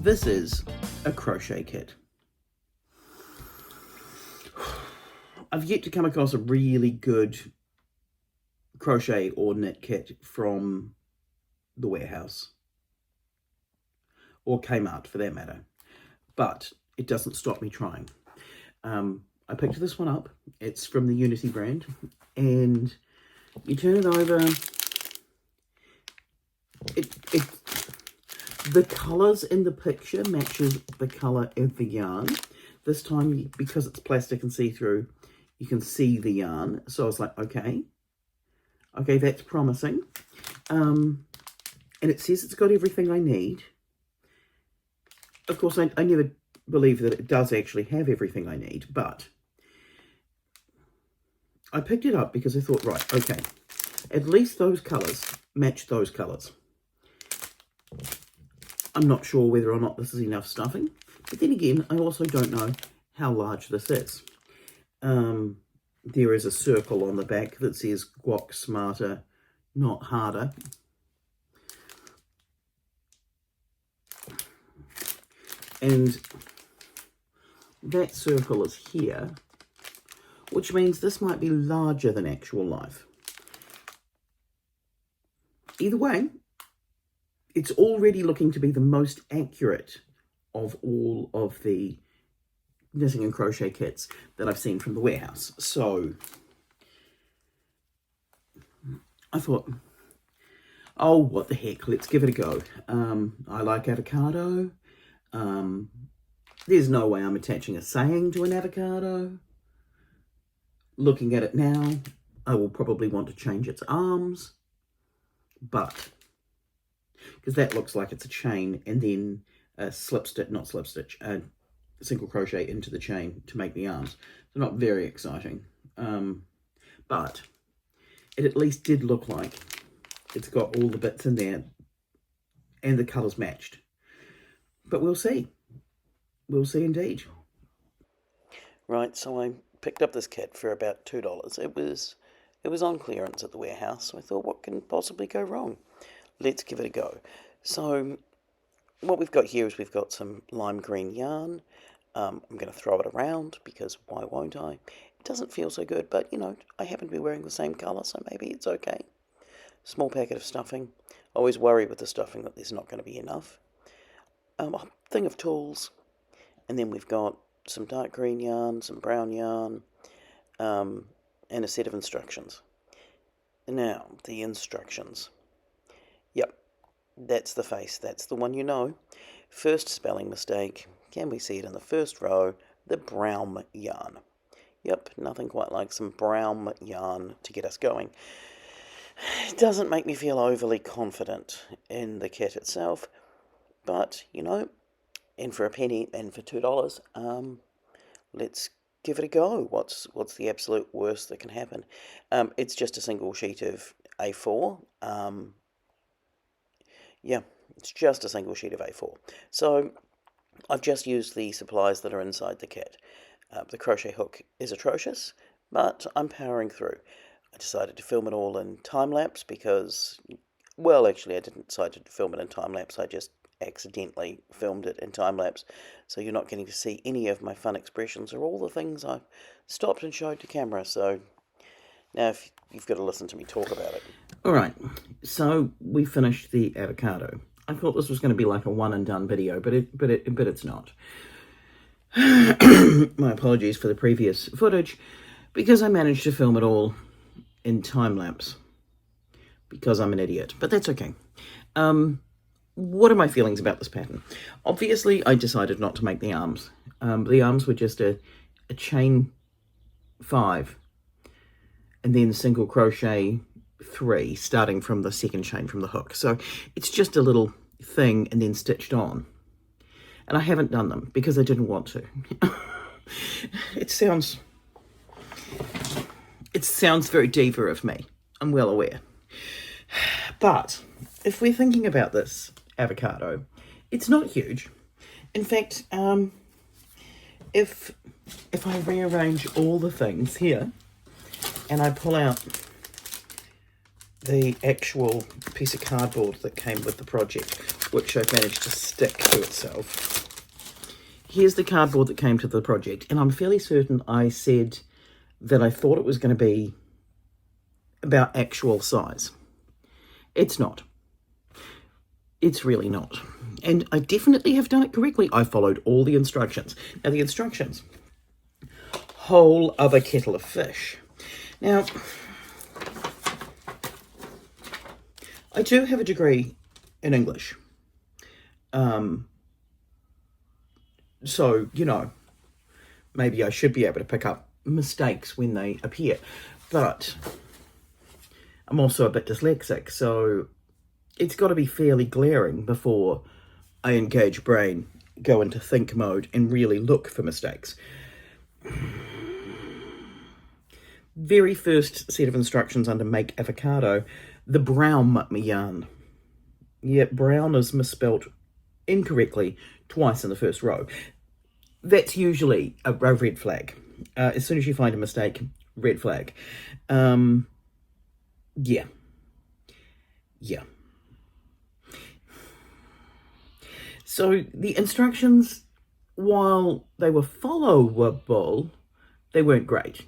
This is a crochet kit. I've yet to come across a really good crochet or knit kit from the warehouse, or Kmart for that matter, but it doesn't stop me trying. I picked this one up. It's from the Uniti brand, and you turn it over. The colours in the picture matches the colour of the yarn. This time, because it's plastic and see-through, you can see the yarn. So I was like, okay, that's promising. And it says it's got everything I need. Of course, I never believe that it does actually have everything I need, but I picked it up because I thought, right, okay, at least those colours match those colours. I'm not sure whether or not this is enough stuffing, but then again, I also don't know how large this is. There is a circle on the back that says "Guac smarter, not harder." And that circle is here, which means this might be larger than actual life. Either way, it's already looking to be the most accurate of all of the knitting and crochet kits that I've seen from the warehouse. So I thought, oh, what the heck, let's give it a go. I like avocado. There's no way I'm attaching a saying to an avocado. Looking at it now, I will probably want to change its arms, but because that looks like it's a chain and then a single crochet into the chain to make the arms. So not very exciting, but it at least did look like it's got all the bits in there and the colours matched. But we'll see. We'll see indeed. Right, so I picked up this kit for about $2. It was on clearance at the warehouse, so I thought, what can possibly go wrong? Let's give it a go. So what we've got here is we've got some lime green yarn. I'm going to throw it around because why won't I? It doesn't feel so good, but you know, I happen to be wearing the same colour, so maybe it's okay. Small packet of stuffing. I always worry with the stuffing that there's not going to be enough. A thing of tools, and then we've got some dark green yarn, some brown yarn, and a set of instructions. Now, the instructions. Yep, that's the face, that's the one you know. First spelling mistake, can we see it in the first row? The brown yarn. Yep, nothing quite like some brown yarn to get us going. It doesn't make me feel overly confident in the kit itself, but, you know, and for a penny and for $2, let's give it a go. What's the absolute worst that can happen? It's just a single sheet of A4. Yeah, it's just a single sheet of A4. So I've just used the supplies that are inside the kit. The crochet hook is atrocious, but I'm powering through. I decided to film it all in time-lapse because, well, actually I didn't decide to film it in time-lapse, I just accidentally filmed it in time-lapse, so you're not getting to see any of my fun expressions or all the things I stopped and showed to camera, so now if you've got to listen to me talk about it. Alright, so we finished the avocado. I thought this was going to be like a one and done video, but it's not. My apologies for the previous footage, because I managed to film it all in time-lapse, because I'm an idiot, but that's okay. What are my feelings about this pattern? Obviously, I decided not to make the arms. The arms were just a chain 5, and then single crochet 3, starting from the second chain from the hook. So it's just a little thing and then stitched on. And I haven't done them because I didn't want to. It sounds very diva of me. I'm well aware. But if we're thinking about this avocado, it's not huge. In fact, if I rearrange all the things here and I pull out the actual piece of cardboard that came with the project, which I've managed to stick to itself. Here's the cardboard that came to the project, and I'm fairly certain I said that I thought it was going to be about actual size. It's not. It's really not. And I definitely have done it correctly. I followed all the instructions. Now, the instructions, whole other kettle of fish. Now, I do have a degree in English. So, you know, maybe I should be able to pick up mistakes when they appear. But I'm also a bit dyslexic, so it's got to be fairly glaring before I engage brain, go into think mode, and really look for mistakes. Very first set of instructions under Make Avocado, the brown yarn. Yeah, brown is misspelt incorrectly twice in the first row. That's usually a red flag. As soon as you find a mistake, red flag. Yeah. So the instructions, while they were followable, they weren't great.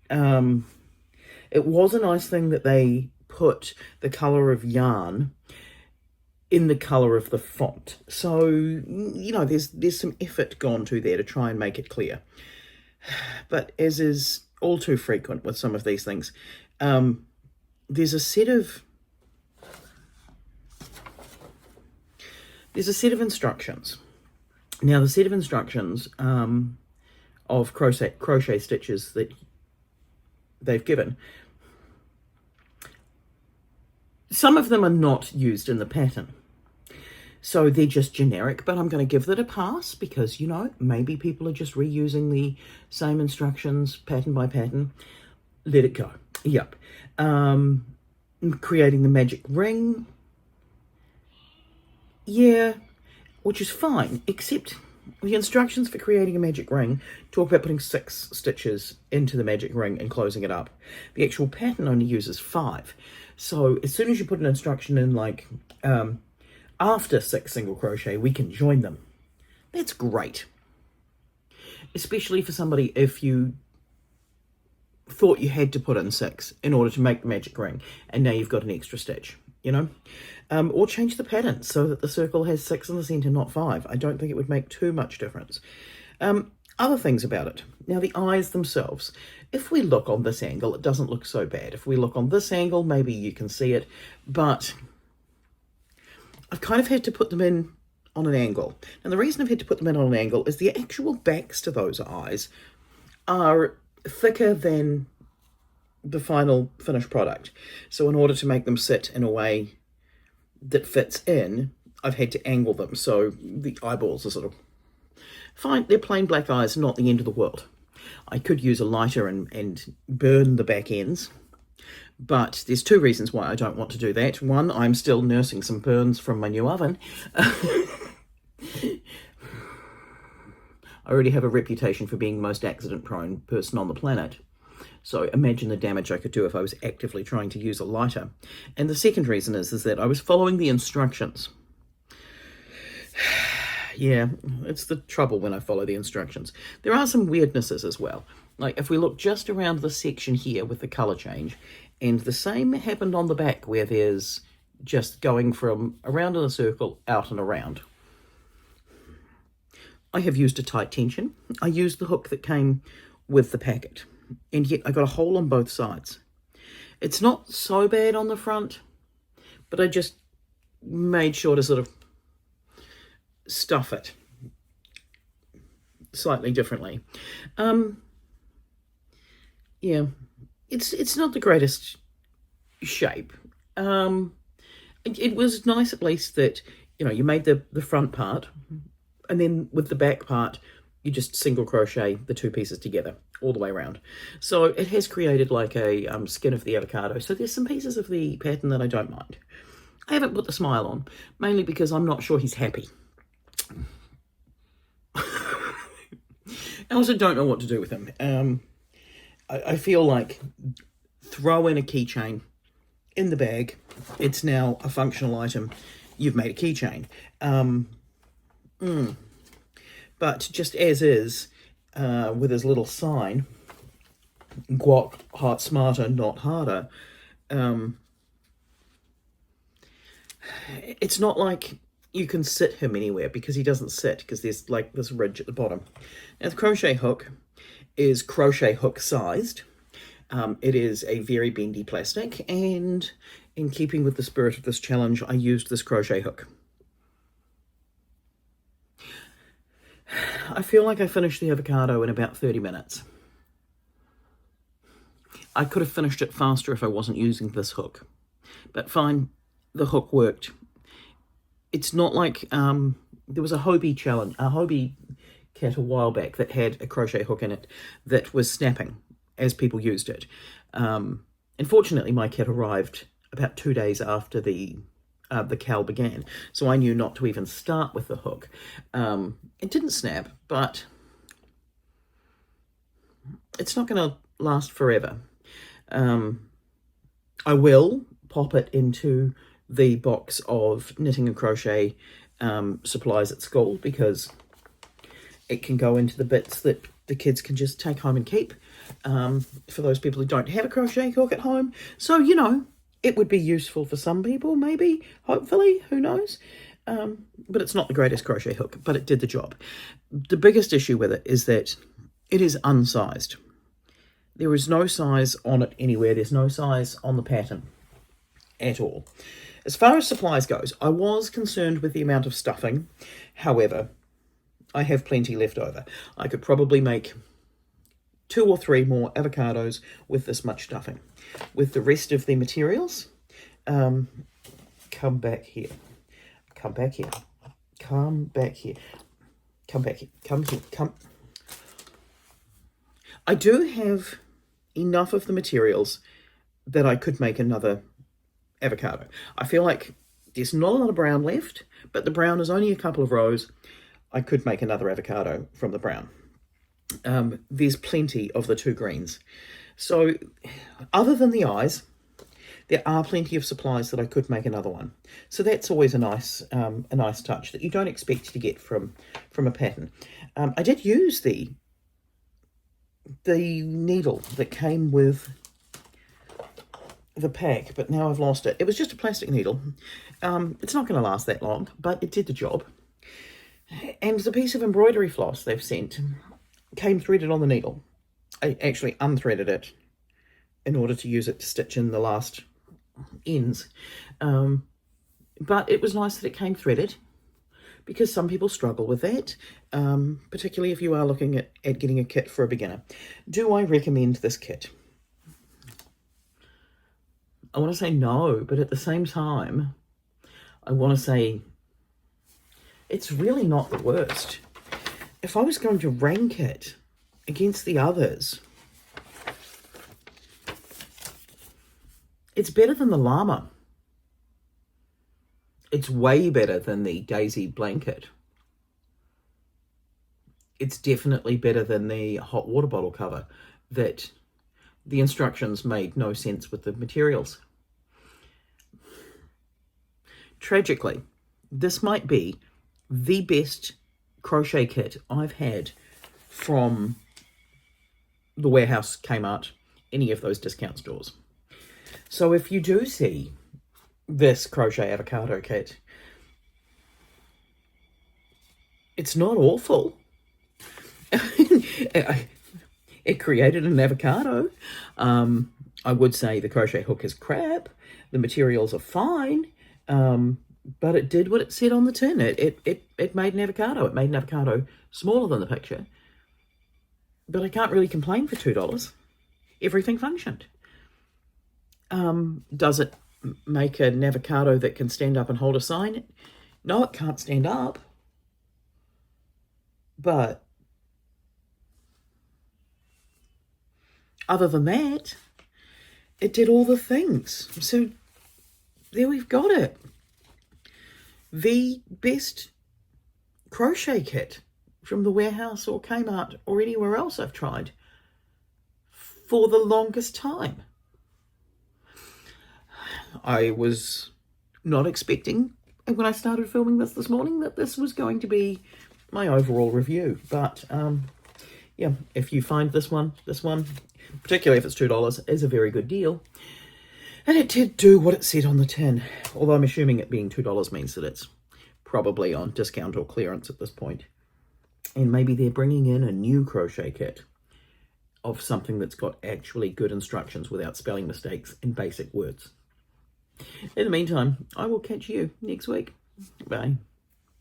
It was a nice thing that they put the colour of yarn in the colour of the font. So, you know, there's some effort gone to there to try and make it clear. But as is all too frequent with some of these things, there's a set of instructions. Now, the set of instructions of crochet stitches that they've given, some of them are not used in the pattern. So they're just generic, but I'm going to give that a pass because, you know, maybe people are just reusing the same instructions pattern by pattern. Let it go. Yep. Creating the magic ring. Yeah, which is fine, except the instructions for creating a magic ring talk about putting 6 stitches into the magic ring and closing it up. The actual pattern only uses 5. So as soon as you put an instruction in, like, after 6 single crochet, we can join them. That's great. Especially for somebody if you thought you had to put in 6 in order to make the magic ring, and now you've got an extra stitch, you know? Or change the pattern so that the circle has 6 in the centre, not 5. I don't think it would make too much difference. Other things about it. Now, the eyes themselves. If we look on this angle, it doesn't look so bad. If we look on this angle, maybe you can see it, but I've kind of had to put them in on an angle. And the reason I've had to put them in on an angle is the actual backs to those eyes are thicker than the final finished product. So in order to make them sit in a way that fits in, I've had to angle them. So the eyeballs are sort of fine. They're plain black eyes, not the end of the world. I could use a lighter and burn the back ends. But there's 2 reasons why I don't want to do that. One, I'm still nursing some burns from my new oven. I already have a reputation for being the most accident-prone person on the planet. So imagine the damage I could do if I was actively trying to use a lighter. And the second reason is that I was following the instructions. Yeah, it's the trouble when I follow the instructions. There are some weirdnesses as well. Like if we look just around the section here with the colour change, and the same happened on the back where there's just going from around in a circle, out and around. I have used a tight tension. I used the hook that came with the packet, and yet I got a hole on both sides. It's not so bad on the front, but I just made sure to sort of stuff it slightly differently. Yeah, it's not the greatest shape. It was nice at least that, you know, you made the front part, and then with the back part, you just single crochet the 2 pieces together all the way around. So it has created like a skin of the avocado. So there's some pieces of the pattern that I don't mind. I haven't put the smile on, mainly because I'm not sure he's happy. I also don't know what to do with him. I feel like throw in a keychain in the bag. It's now a functional item. You've made a keychain. But just as is, with his little sign, guac, heart smarter, not harder, it's not like you can sit him anywhere, because he doesn't sit, because there's like this ridge at the bottom. Now the crochet hook is crochet hook sized. It is a very bendy plastic, and in keeping with the spirit of this challenge, I used this crochet hook. I feel like I finished the avocado in about 30 minutes. I could have finished it faster if I wasn't using this hook, but fine, the hook worked. It's not like, there was a Hobie challenge, a Hobie kit a while back that had a crochet hook in it that was snapping as people used it. Unfortunately, my kit arrived about 2 days after the cal began, so I knew not to even start with the hook. It didn't snap, but it's not going to last forever. I will pop it into the box of knitting and crochet supplies at school, because it can go into the bits that the kids can just take home and keep, for those people who don't have a crochet hook at home. So, you know, it would be useful for some people, maybe, hopefully, who knows. But it's not the greatest crochet hook, but it did the job. The biggest issue with it is that it is unsized. There is no size on it anywhere. There's no size on the pattern at all. As far as supplies goes, I was concerned with the amount of stuffing. However, I have plenty left over. I could probably make 2 or 3 more avocados with this much stuffing. With the rest of the materials, come back here. Come back here. Come back here. Come back here. Come here. Come. I do have enough of the materials that I could make another avocado. I feel like there's not a lot of brown left, but the brown is only a couple of rows. I could make another avocado from the brown. There's plenty of the 2 greens. So other than the eyes, there are plenty of supplies that I could make another one. So that's always a nice touch that you don't expect to get from a pattern. I did use the needle that came with the pack, but now I've lost it. It was just a plastic needle. It's not going to last that long, but it did the job. And the piece of embroidery floss they've sent came threaded on the needle. I actually unthreaded it in order to use it to stitch in the last ends. But it was nice that it came threaded, because some people struggle with that, particularly if you are looking at getting a kit for a beginner. Do I recommend this kit? I want to say no, but at the same time, I want to say it's really not the worst. If I was going to rank it against the others, it's better than the llama. It's way better than the daisy blanket. It's definitely better than the hot water bottle cover that the instructions made no sense with the materials. Tragically, this might be the best crochet kit I've had from the Warehouse, Kmart, any of those discount stores. So if you do see this crochet avocado kit, it's not awful. It created an avocado. I would say the crochet hook is crap. The materials are fine. But it did what it said on the tin. It made an avocado. It made an avocado smaller than the picture. But I can't really complain for $2. Everything functioned. Does it make an avocado that can stand up and hold a sign? No, it can't stand up. But other than that, it did all the things. So there we've got it. The best crochet kit from the Warehouse or Kmart or anywhere else I've tried for the longest time. I was not expecting, when I started filming this morning, that this was going to be my overall review. But yeah, if you find this one, particularly if it's $2, is a very good deal. And it did do what it said on the tin, although I'm assuming it being $2 means that it's probably on discount or clearance at this point. And maybe they're bringing in a new crochet kit of something that's got actually good instructions without spelling mistakes in basic words. In the meantime, I will catch you next week. Bye.